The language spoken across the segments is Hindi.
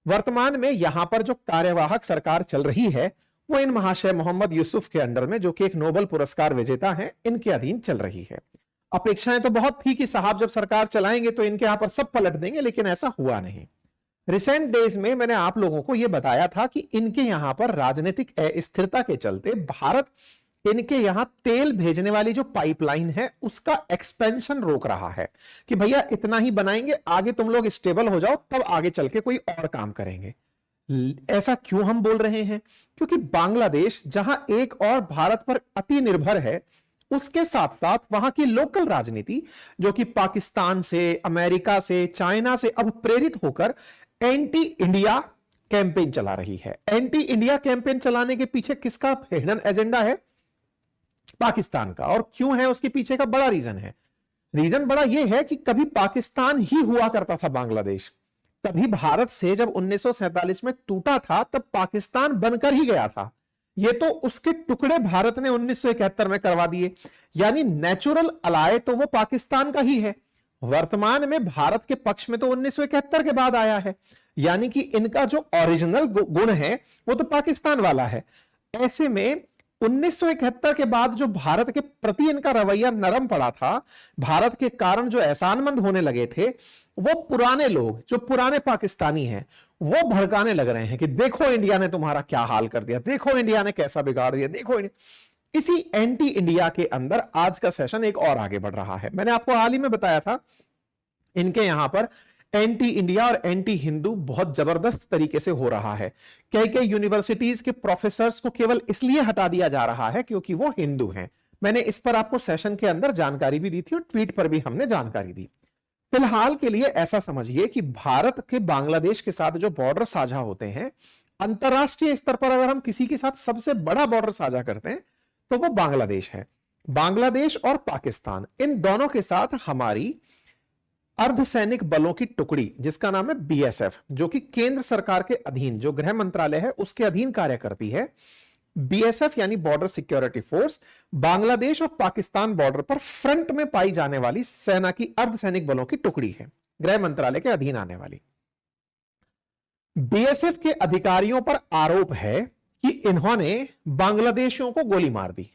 वर्तमान में यहां पर जो कार्यवाहक सरकार चल रही है वो इन महाशय मोहम्मद यूसुफ के अंडर में, जो कि एक नोबेल पुरस्कार विजेता हैं, इनके अधीन चल रही है। अपेक्षाएं तो बहुत थी कि साहब जब सरकार चलाएंगे तो इनके यहां पर सब पलट देंगे, लेकिन ऐसा हुआ नहीं। रिसेंट डेज में मैंने आप लोगों को यह बताया था कि इनके यहां पर राजनीतिक अस्थिरता के चलते भारत इनके यहां तेल भेजने वाली जो पाइपलाइन है उसका एक्सपेंशन रोक रहा है कि भैया इतना ही बनाएंगे, आगे तुम लोग स्टेबल हो जाओ, तब आगे चल के कोई और काम करेंगे। ऐसा क्यों हम बोल रहे हैं? क्योंकि बांग्लादेश जहां एक और भारत पर अति निर्भर है, उसके साथ साथ वहां की लोकल राजनीति जो कि पाकिस्तान से, अमेरिका से, चाइना से अब प्रेरित होकर एंटी इंडिया कैंपेन चला रही है। एंटी इंडिया कैंपेन चलाने के पीछे किसका हिडन एजेंडा है? पाकिस्तान का। और क्यों है उसके पीछे का? बड़ा रीजन है। रीजन बड़ा यह है कि कभी पाकिस्तान ही हुआ करता था बांग्लादेश, कभी भारत से जब 1947 में टूटा था तब पाकिस्तान बनकर ही गया था। ये तो उसके टुकड़े भारत ने 1971 में करवा दिए, यानी नेचुरल अलाय तो वो पाकिस्तान का ही है। वर्तमान में भारत के पक्ष में तो 1971 के बाद आया है, यानी कि इनका जो ओरिजिनल गुण है वो तो पाकिस्तान वाला है। ऐसे में 1971 के बाद जो भारत के प्रति इनका रवैया नरम पड़ा था, भारत के कारण जो एहसानमंद होने लगे थे, वो पुराने लोग जो पुराने पाकिस्तानी हैं वो भड़काने लग रहे हैं कि देखो इंडिया ने तुम्हारा क्या हाल कर दिया, देखो इंडिया ने कैसा बिगाड़ दिया, देखो इसी एंटी इंडिया के अंदर आज का सेशन एक और आगे बढ़ रहा है। मैंने आपको हाल ही में बताया था इनके यहां पर एंटी इंडिया और एंटी हिंदू बहुत जबरदस्त तरीके से हो रहा है। कई कई यूनिवर्सिटीज के प्रोफेसर्स को केवल इसलिए हटा दिया जा रहा है क्योंकि वो हिंदू हैं। मैंने इस पर आपको सेशन के अंदर जानकारी भी दी थी और ट्वीट पर भी हमने जानकारी दी। फिलहाल के लिए ऐसा समझिए कि भारत के बांग्लादेश के साथ जो बॉर्डर साझा होते हैं, अंतरराष्ट्रीय स्तर पर अगर हम किसी के साथ सबसे बड़ा बॉर्डर साझा करते हैं तो वो बांग्लादेश है। बांग्लादेश और पाकिस्तान, इन दोनों के साथ हमारी अर्धसैनिक बलों की टुकड़ी जिसका नाम है बीएसएफ, जो कि केंद्र सरकार के अधीन, जो गृह मंत्रालय है उसके अधीन कार्य करती है। बीएसएफ यानी बॉर्डर सिक्योरिटी फोर्स बांग्लादेश और पाकिस्तान बॉर्डर पर फ्रंट में पाई जाने वाली सेना की अर्धसैनिक बलों की टुकड़ी है, गृह मंत्रालय के अधीन आने वाली। बीएसएफ के अधिकारियों पर आरोप है कि इन्होंने बांग्लादेशियों को गोली मार दी।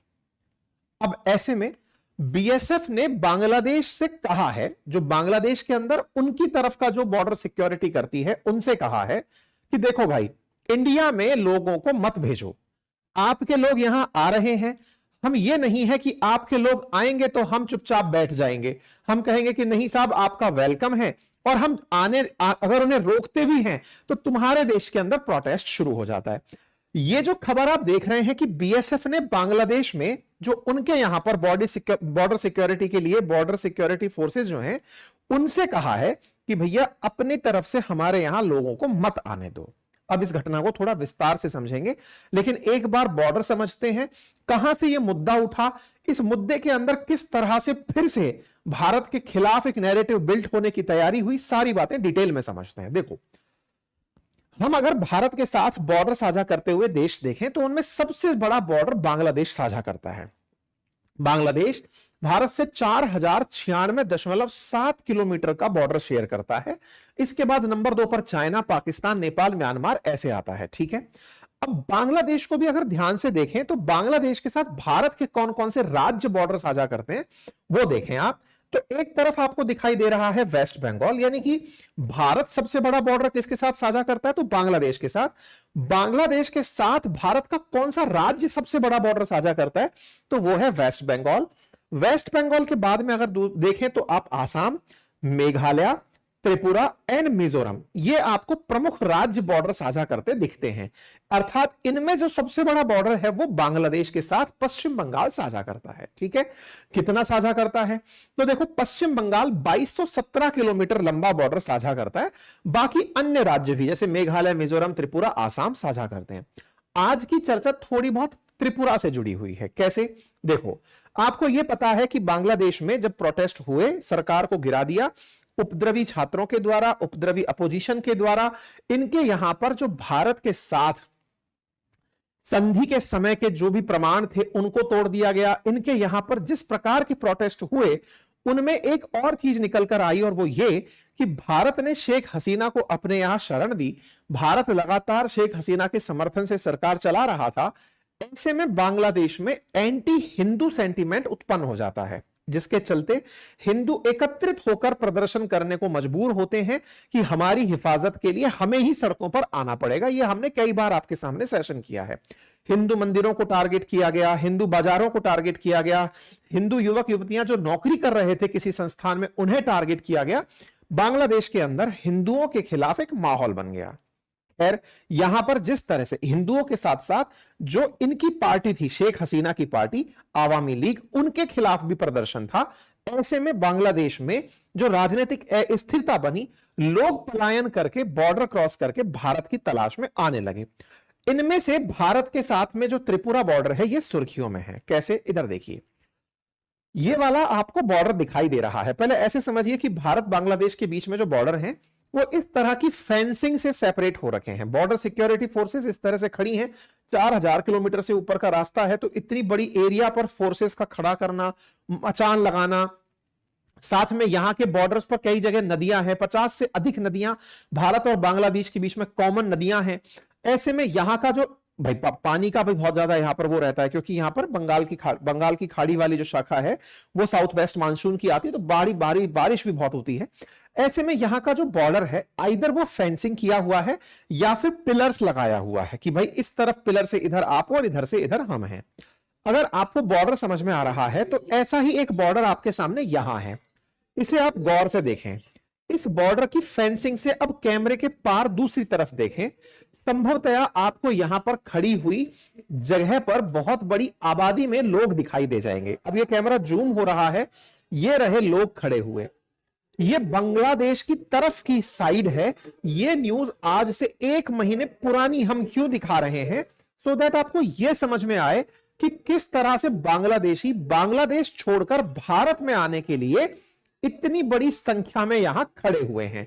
अब ऐसे में बीएसएफ ने बांग्लादेश से कहा है, जो बांग्लादेश के अंदर उनकी तरफ का जो बॉर्डर सिक्योरिटी करती है, उनसे कहा है कि देखो भाई, इंडिया में लोगों को मत भेजो, आपके लोग यहां आ रहे हैं, हम ये नहीं है कि आपके लोग आएंगे तो हम चुपचाप बैठ जाएंगे, हम कहेंगे कि नहीं साहब आपका वेलकम है, और हम अगर उन्हें रोकते भी हैं तो तुम्हारे देश के अंदर प्रोटेस्ट शुरू हो जाता है। ये जो खबर आप देख रहे हैं कि बीएसएफ ने बांग्लादेश में जो उनके यहां पर बॉर्डर सिक्योरिटी के लिए बॉर्डर सिक्योरिटी फोर्सेस जो हैं, उनसे कहा है कि भैया अपनी तरफ से हमारे यहां लोगों को मत आने दो। अब इस घटना को थोड़ा विस्तार से समझेंगे, लेकिन एक बार बॉर्डर समझते हैं, कहां से यह मुद्दा उठा, इस मुद्दे के अंदर किस तरह से फिर से भारत के खिलाफ एक नैरेटिव बिल्ड होने की तैयारी हुई, सारी बातें डिटेल में समझते हैं। देखो, हम अगर भारत के साथ बॉर्डर साझा करते हुए देश देखें तो उनमें सबसे बड़ा बॉर्डर बांग्लादेश साझा करता है। बांग्लादेश भारत से 4096.7 किलोमीटर का बॉर्डर शेयर करता है। इसके बाद नंबर 2 पर चाइना, पाकिस्तान, नेपाल, म्यांमार ऐसे आता है। ठीक है, अब बांग्लादेश को भी अगर ध्यान से देखें तो बांग्लादेश के साथ भारत के कौन कौन से राज्य बॉर्डर साझा करते हैं वो देखें आप। तो एक तरफ आपको दिखाई दे रहा है वेस्ट बंगाल, यानी कि भारत सबसे बड़ा बॉर्डर किसके साथ साझा करता है? तो बांग्लादेश के साथ। बांग्लादेश के साथ भारत का कौन सा राज्य सबसे बड़ा बॉर्डर साझा करता है? तो वो है वेस्ट बंगाल। वेस्ट बंगाल के बाद में अगर देखें तो आप आसाम, मेघालय, त्रिपुरा एंड मिजोरम, ये आपको प्रमुख राज्य बॉर्डर साझा करते दिखते हैं। अर्थात इनमें जो सबसे बड़ा बॉर्डर है वो बांग्लादेश के साथ पश्चिम बंगाल साझा करता है। ठीक है, कितना साझा करता है? तो देखो, पश्चिम बंगाल 2217 किलोमीटर लंबा बॉर्डर साझा करता है। बाकी अन्य राज्य भी जैसे मेघालय, मिजोरम, त्रिपुरा, आसाम साझा करते हैं। आज की चर्चा थोड़ी बहुत त्रिपुरा से जुड़ी हुई है। कैसे? देखो, आपको यह पता है कि बांग्लादेश में जब प्रोटेस्ट हुए, सरकार को गिरा दिया उपद्रवी छात्रों के द्वारा, उपद्रवी अपोजिशन के द्वारा। इनके यहां पर जो भारत के साथ संधि के समय के जो भी प्रमाण थे उनको तोड़ दिया गया। इनके यहां पर जिस प्रकार के प्रोटेस्ट हुए उनमें एक और चीज निकल कर आई, और वो ये कि भारत ने शेख हसीना को अपने यहां शरण दी। भारत लगातार शेख हसीना के समर्थन से सरकार चला रहा था। ऐसे में बांग्लादेश में एंटी हिंदू सेंटीमेंट उत्पन्न हो जाता है, जिसके चलते हिंदू एकत्रित होकर प्रदर्शन करने को मजबूर होते हैं कि हमारी हिफाजत के लिए हमें ही सड़कों पर आना पड़ेगा। यह हमने कई बार आपके सामने सेशन किया है। हिंदू मंदिरों को टारगेट किया गया, हिंदू बाजारों को टारगेट किया गया, हिंदू युवक युवतियां जो नौकरी कर रहे थे किसी संस्थान में उन्हें टारगेट किया गया। बांग्लादेश के अंदर हिंदुओं के खिलाफ एक माहौल बन गया। खैर, यहां पर जिस तरह से हिंदुओं के साथ साथ जो इनकी पार्टी थी, शेख हसीना की पार्टी आवामी लीग, उनके खिलाफ भी प्रदर्शन था। ऐसे में बांग्लादेश में जो राजनीतिक अस्थिरता बनी, लोग पलायन करके बॉर्डर क्रॉस करके भारत की तलाश में आने लगे। इनमें से भारत के साथ में जो त्रिपुरा बॉर्डर है, यह सुर्खियों में है। कैसे? इधर देखिए, ये वाला आपको बॉर्डर दिखाई दे रहा है। पहले ऐसे समझिए कि भारत बांग्लादेश के बीच में जो बॉर्डर है वो इस तरह की फेंसिंग से सेपरेट हो रखे हैं। बॉर्डर सिक्योरिटी फोर्सेस इस तरह से खड़ी हैं। 4000 किलोमीटर से ऊपर का रास्ता है, तो इतनी बड़ी एरिया पर फोर्सेस का खड़ा करना, मचान लगाना, साथ में यहां के बॉर्डर्स पर कई जगह नदियां हैं, 50 से अधिक नदियां भारत और बांग्लादेश के बीच में कॉमन नदियां हैं। ऐसे में यहां का जो भाई पानी का भी बहुत ज्यादा यहां पर वो रहता है, क्योंकि यहां पर बंगाल की खाड़ी वाली जो शाखा है वो साउथ वेस्ट मानसून की आती है, तो बारिश भी बहुत होती है। ऐसे में यहां का जो बॉर्डर है, आइदर वो फेंसिंग किया हुआ है या फिर पिलर्स लगाया हुआ है कि भाई इस तरफ पिलर से इधर आप और इधर से इधर हम हैं। अगर आपको बॉर्डर समझ में आ रहा है तो ऐसा ही एक बॉर्डर आपके सामने यहां है। इसे आप गौर से देखें। इस बॉर्डर की फेंसिंग से अब कैमरे के पार दूसरी तरफ देखें। संभवतया आपको यहां पर खड़ी हुई जगह पर बहुत बड़ी आबादी में लोग दिखाई दे जाएंगे। अब ये कैमरा जूम हो रहा है, ये रहे लोग खड़े हुए। ये बांग्लादेश की तरफ की साइड है। ये न्यूज आज से 1 महीने पुरानी हम क्यों दिखा रहे हैं, सो दैट आपको यह समझ में आए कि किस तरह से बांग्लादेशी बांग्लादेश छोड़कर भारत में आने के लिए इतनी बड़ी संख्या में यहां खड़े हुए हैं।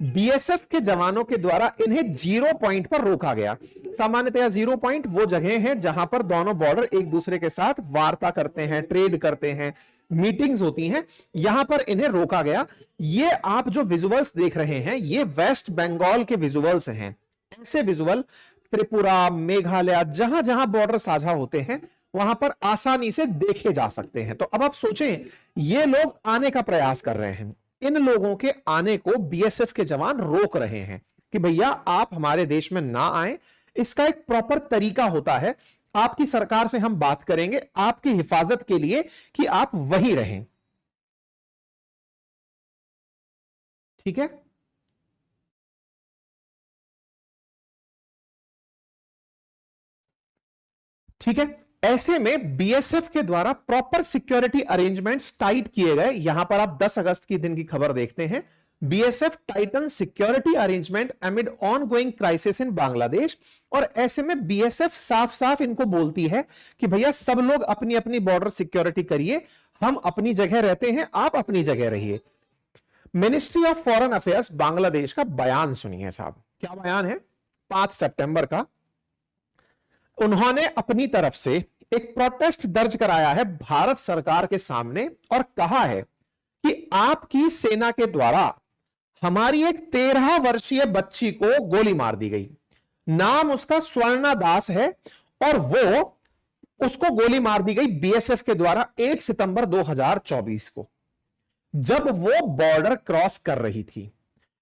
बीएसएफ के जवानों के द्वारा इन्हें 0 पॉइंट पर रोका गया। सामान्यतया 0 पॉइंट वो जगह है जहां पर दोनों बॉर्डर एक दूसरे के साथ वार्ता करते हैं, ट्रेड करते हैं, मीटिंग्स होती हैं। यहां पर इन्हें रोका गया। ये आप जो विजुअल्स देख रहे हैं, ये वेस्ट बंगाल के विजुअल्स हैं। ऐसे विजुअल त्रिपुरा, मेघालय, जहां जहां बॉर्डर साझा होते हैं वहां पर आसानी से देखे जा सकते हैं। तो अब आप सोचें, ये लोग आने का प्रयास कर रहे हैं। इन लोगों के आने को बीएसएफ के जवान रोक रहे हैं कि भैया आप हमारे देश में ना आए। इसका एक प्रॉपर तरीका होता है। आपकी सरकार से हम बात करेंगे आपकी हिफाजत के लिए कि आप वहीं रहें। ठीक है, ठीक है। ऐसे में बीएसएफ के द्वारा प्रॉपर सिक्योरिटी अरेंजमेंट्स टाइट किए गए। यहां पर आप 10 अगस्त की दिन की खबर देखते हैं। BSF Titan security arrangement amid ongoing crisis in Bangladesh. और ऐसे में बीएसएफ साफ साफ इनको बोलती है कि भैया सब लोग अपनी अपनी बॉर्डर सिक्योरिटी करिए, हम अपनी जगह रहते हैं, आप अपनी जगह रहिए। Ministry of foreign affairs Bangladesh का बयान सुनिए साहब। क्या बयान है? 5 सितंबर का। उन्होंने अपनी तरफ से एक प्रोटेस्ट दर्ज कराया है भारत सरकार के सामने और कहा है कि आपकी सेना के द्वारा हमारी एक 13 वर्षीय बच्ची को गोली मार दी गई। नाम उसका स्वर्णा दास है और वो उसको गोली मार दी गई बीएसएफ के द्वारा 1 सितंबर 2024 को, जब वो बॉर्डर क्रॉस कर रही थी।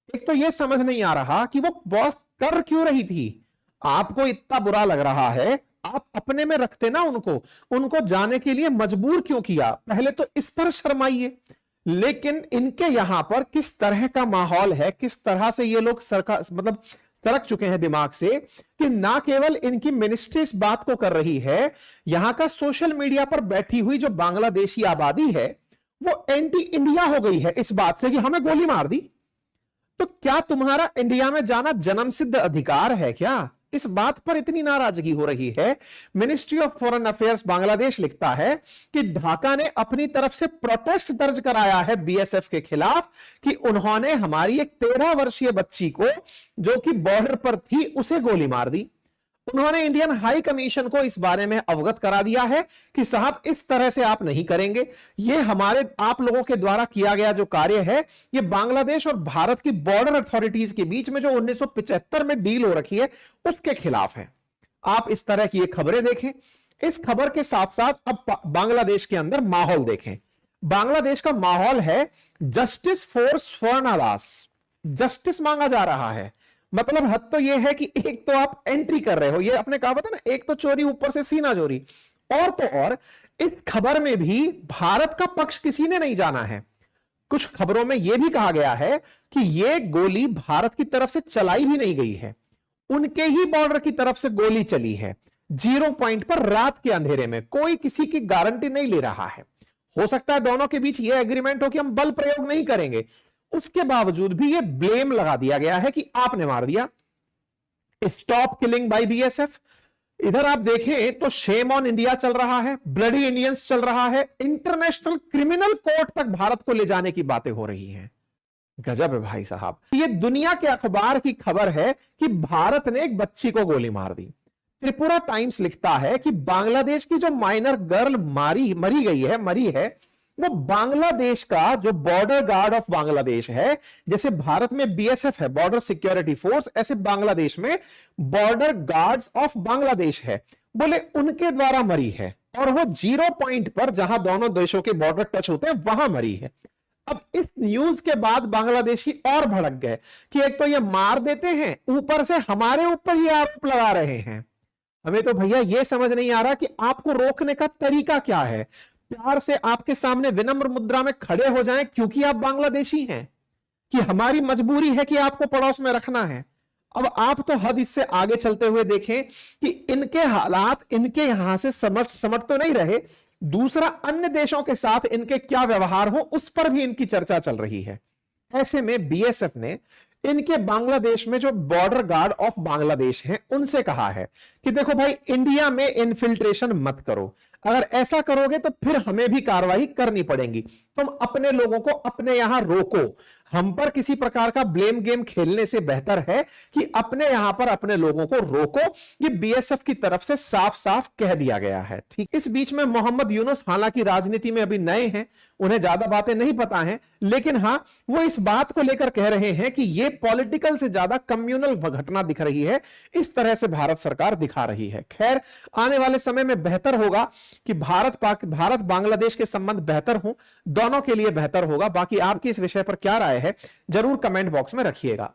एक तो यह समझ नहीं आ रहा कि वो बॉस कर क्यों रही थी। आपको इतना बुरा लग रहा है, आप अपने में रखते ना उनको जाने के लिए मजबूर क्यों किया? पहले तो इस पर शर्माइए। लेकिन इनके यहां पर किस तरह का माहौल है, किस तरह से ये लोग सरकार मतलब सरक चुके हैं दिमाग से कि ना केवल इनकी मिनिस्ट्री इस बात को कर रही है, यहां का सोशल मीडिया पर बैठी हुई जो बांग्लादेशी आबादी है वो एंटी इंडिया हो गई है इस बात से कि हमें गोली मार दी। तो क्या तुम्हारा इंडिया में जाना जन्मसिद्ध अधिकार है क्या? इस बात पर इतनी नाराजगी हो रही है। Ministry of foreign affairs Bangladesh लिखता है कि ढाका ने अपनी तरफ से प्रोटेस्ट दर्ज कराया है बीएसएफ के खिलाफ कि उन्होंने हमारी एक 13 वर्षीय बच्ची को, जो कि बॉर्डर पर थी, उसे गोली मार दी। उन्होंने इंडियन हाई कमीशन को इस बारे में अवगत करा दिया है कि साहब इस तरह से आप नहीं करेंगे, ये हमारे आप लोगों के द्वारा किया गया जो कार्य है ये बांग्लादेश और भारत की बॉर्डर अथॉरिटीज के बीच में जो 1975 में डील हो रखी है उसके खिलाफ है। आप इस तरह की ये खबरें देखें। इस खबर के साथ साथ अब बांग्लादेश के अंदर माहौल देखें। बांग्लादेश का माहौल है जस्टिस फॉर स्वर्ण दास, जस्टिस मांगा जा रहा है। मतलब हद तो यह है कि एक तो आप एंट्री कर रहे हो, ये आपने कहा था ना, एक तो चोरी ऊपर से सीना चोरी, और तो और इस खबर में भी भारत का पक्ष किसी ने नहीं जाना है। कुछ खबरों में यह भी कहा गया है कि यह गोली भारत की तरफ से चलाई भी नहीं गई है, उनके ही बॉर्डर की तरफ से गोली चली है, 0 पॉइंट पर रात के अंधेरे में। कोई किसी की गारंटी नहीं ले रहा है। हो सकता है दोनों के बीच यह एग्रीमेंट हो कि हम बल प्रयोग नहीं करेंगे, उसके बावजूद भी यह ब्लेम लगा दिया गया है कि आपने मार दिया। Stop killing by BSF. इधर आप देखें तो शेम ऑन इंडिया चल रहा है, ब्लडी इंडियंस चल रहा है, इंटरनेशनल क्रिमिनल कोर्ट तक भारत को ले जाने की बातें हो रही हैं। गजब है भाई साहब। ये दुनिया के अखबार की खबर है कि भारत ने एक बच्ची को गोली मार दी। त्रिपुरा टाइम्स लिखता है कि बांग्लादेश की जो माइनर गर्ल मरी है, वो बांग्लादेश का जो बॉर्डर गार्ड ऑफ बांग्लादेश है, जैसे भारत में बीएसएफ है, बॉर्डर सिक्योरिटी फोर्स, ऐसे बांग्लादेश में बॉर्डर गार्ड्स ऑफ बांग्लादेश है, बोले उनके द्वारा मरी है, और वो 0 पॉइंट पर जहां दोनों देशों के बॉर्डर टच होते हैं वहां मरी है। अब इस न्यूज के बाद बांग्लादेशी और भड़क गए कि एक तो ये मार देते हैं, ऊपर से हमारे ऊपर ही आरोप लगा रहे हैं। हमें तो भैया ये समझ नहीं आ रहा कि आपको रोकने का तरीका क्या है। प्यार से आपके सामने विनम्र मुद्रा में खड़े हो जाएं क्योंकि आप बांग्लादेशी हैं, कि हमारी मजबूरी है कि आपको पड़ोस में रखना है। अब आप तो हद इससे आगे चलते हुए देखें कि इनके हालात इनके यहां से समझ तो नहीं रहे, दूसरा अन्य देशों के साथ इनके क्या व्यवहार हो उस पर भी इनकी चर्चा चल रही है। ऐसे में बीएसएफ ने इनके बांग्लादेश में जो बॉर्डर गार्ड ऑफ बांग्लादेश हैं उनसे कहा है कि देखो भाई, इंडिया में इन्फिल्ट्रेशन मत करो, अगर ऐसा करोगे तो फिर हमें भी कार्रवाई करनी पड़ेगी। तुम अपने लोगों को अपने यहां रोको, हम पर किसी प्रकार का ब्लेम गेम खेलने से बेहतर है कि अपने यहां पर अपने लोगों को रोको। ये बीएसएफ की तरफ से साफ साफ कह दिया गया है। ठीक, इस बीच में मोहम्मद यूनुस हालांकि राजनीति में अभी नए हैं, उन्हें ज्यादा बातें नहीं पता हैं, लेकिन हां वो इस बात को लेकर कह रहे हैं कि ये पॉलिटिकल से ज्यादा कम्युनल घटना दिख रही है, इस तरह से भारत सरकार दिखा रही है। खैर, आने वाले समय में बेहतर होगा कि भारत बांग्लादेश के संबंध बेहतर हों, दोनों के लिए बेहतर होगा। बाकी आपकी इस विषय पर क्या राय है जरूर कमेंट बॉक्स में रखिएगा।